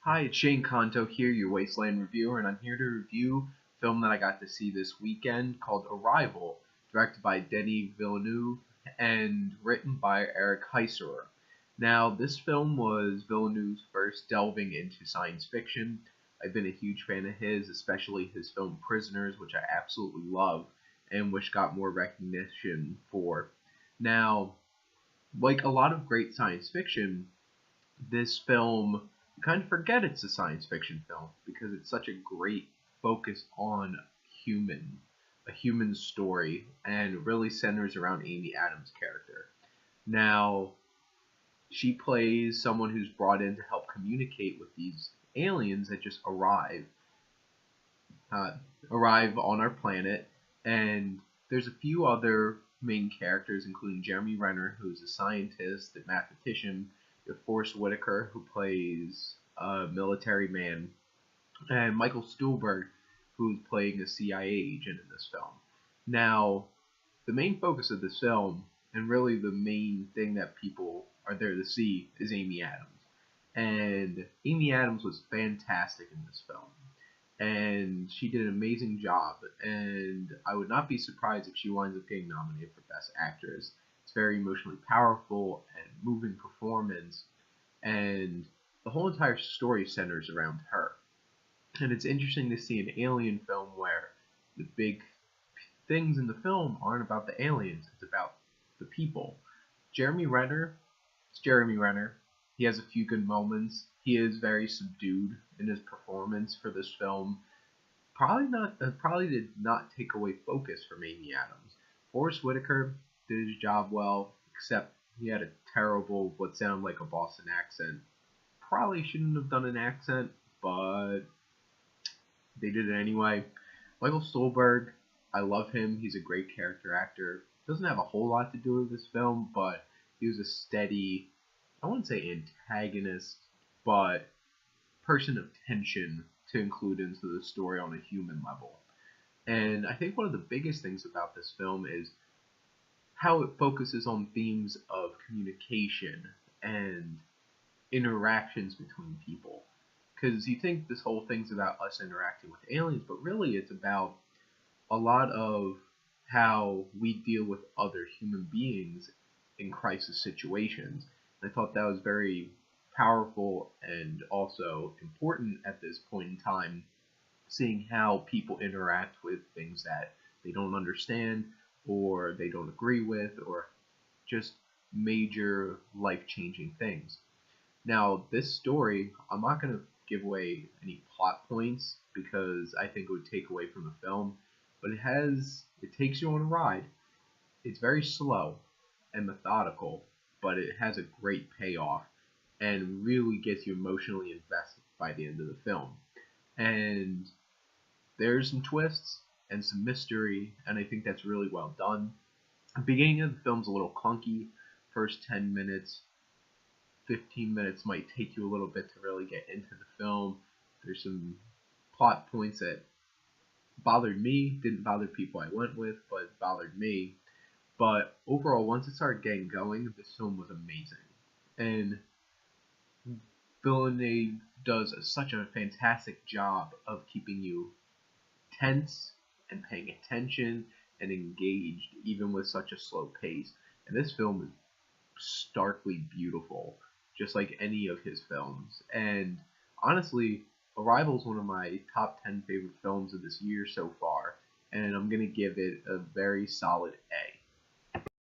Hi, it's Shane Kanto here, your Wasteland reviewer, and I'm here to review a film that I got to see this weekend called Arrival, directed by Denis Villeneuve and written by Eric Heiserer. Now, this film was Villeneuve's first delving into science fiction. I've been a huge fan of his, especially his film Prisoners, which I absolutely love and wish got more recognition for. Now, like a lot of great science fiction, this film, you kind of forget it's a science fiction film because it's such a great focus on human, a human story, and really centers around Amy Adams' character. Now, she plays someone who's brought in to help communicate with these aliens that just uh, arrive on our planet, and there's a few other main characters, including Jeremy Renner, who's a scientist, a mathematician, Forrest Whitaker, who plays a military man, and Michael Stuhlbarg, who's playing a CIA agent in this film. Now, the main focus of this film, and really the main thing that people are there to see, is Amy Adams. And Amy Adams was fantastic in this film. And she did an amazing job, and I would not be surprised if she winds up getting nominated for Best Actress. It's very emotionally powerful and moving performance, and the whole entire story centers around her. And it's interesting to see an alien film where the big things in the film aren't about the aliens, it's about the people. Jeremy Renner, it's Jeremy Renner. He has a few good moments. He is very subdued in his performance for this film. Probably did not take away focus from Amy Adams. Forrest Whitaker did his job well, except he had a terrible, what sounded like a Boston accent. Probably shouldn't have done an accent, but they did it anyway. Michael Stuhlbarg, I love him. He's a great character actor. Doesn't have a whole lot to do with this film, but he was a steady, I wouldn't say antagonist, but person of tension to include into the story on a human level. And I think one of the biggest things about this film is how it focuses on themes of communication and interactions between people. Because you think this whole thing's about us interacting with aliens, but really it's about a lot of how we deal with other human beings in crisis situations. And I thought that was very powerful and also important at this point in time, seeing how people interact with things that they don't understand or they don't agree with, or just major life-changing things. Now, this story, I'm not going to give away any plot points because I think it would take away from the film, but it takes you on a ride. It's very slow and methodical, but it has a great payoff and really gets you emotionally invested by the end of the film. And there's some twists and some mystery, and I think that's really well done. The beginning of the film's a little clunky. First 10 minutes, 15 minutes might take you a little bit to really get into the film. There's some plot points that bothered me, didn't bother people I went with, but bothered me. But overall, once it started getting going, this film was amazing. And Villeneuve does such a fantastic job of keeping you tense and paying attention and engaged, even with such a slow pace. And this film is starkly beautiful, just like any of his films. And honestly, Arrival is one of my top 10 favorite films of this year so far, and I'm going to give it a very solid A.